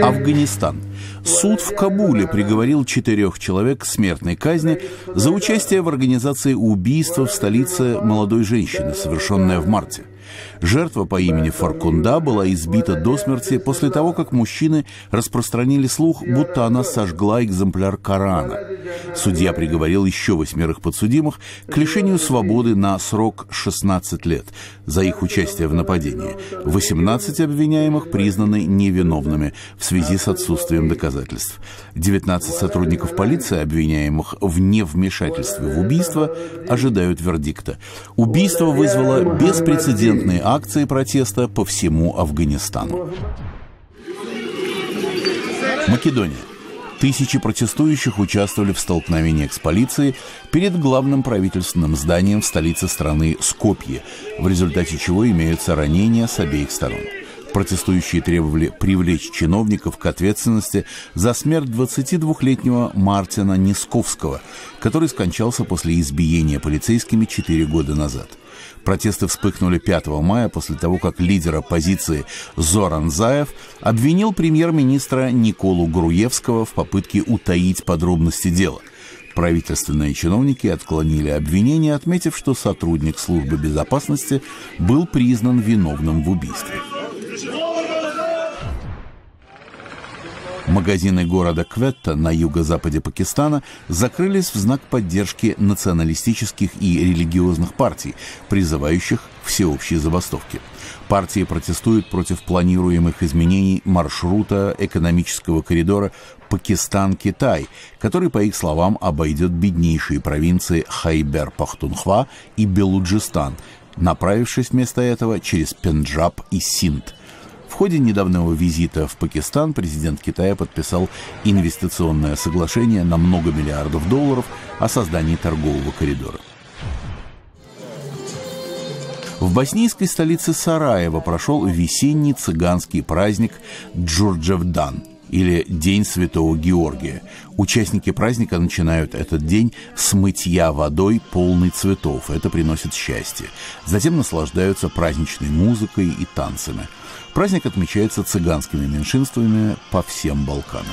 Афганистан. Суд в Кабуле приговорил 4 человек к смертной казни за участие в организации убийства в столице молодой женщины, совершенное в марте. Жертва по имени Фаркунда была избита до смерти после того, как мужчины распространили слух, будто она сожгла экземпляр Корана. Судья приговорил еще 8 подсудимых к лишению свободы на срок 16 лет за их участие в нападении. 18 обвиняемых признаны невиновными в связи с отсутствием доказательств. 19 сотрудников полиции, обвиняемых в невмешательстве в убийство, ожидают вердикта. Убийство вызвало беспрецедентные акции протеста по всему Афганистану. Македония. Тысячи протестующих участвовали в столкновениях с полицией перед главным правительственным зданием в столице страны Скопье, в результате чего имеются ранения с обеих сторон. Протестующие требовали привлечь чиновников к ответственности за смерть 22-летнего Мартина Нисковского, который скончался после избиения полицейскими 4 года назад. Протесты вспыхнули 5 мая после того, как лидер оппозиции Зоран Заев обвинил премьер-министра Николу Груевского в попытке утаить подробности дела. Правительственные чиновники отклонили обвинение, отметив, что сотрудник службы безопасности был признан виновным в убийстве. Магазины города Кветта на юго-западе Пакистана закрылись в знак поддержки националистических и религиозных партий, призывающих к всеобщей забастовке. Партии протестуют против планируемых изменений маршрута экономического коридора Пакистан-Китай, который, по их словам, обойдет беднейшие провинции Хайбер-Пахтунхва и Белуджистан, направившись вместо этого через Пенджаб и Синд. В ходе недавнего визита в Пакистан президент Китая подписал инвестиционное соглашение на много миллиардов долларов о создании торгового коридора. В боснийской столице Сараево прошел весенний цыганский праздник Джурджевдан, или День Святого Георгия. Участники праздника начинают этот день с мытья водой, полной цветов. Это приносит счастье. Затем наслаждаются праздничной музыкой и танцами. Праздник отмечается цыганскими меньшинствами по всем Балканам.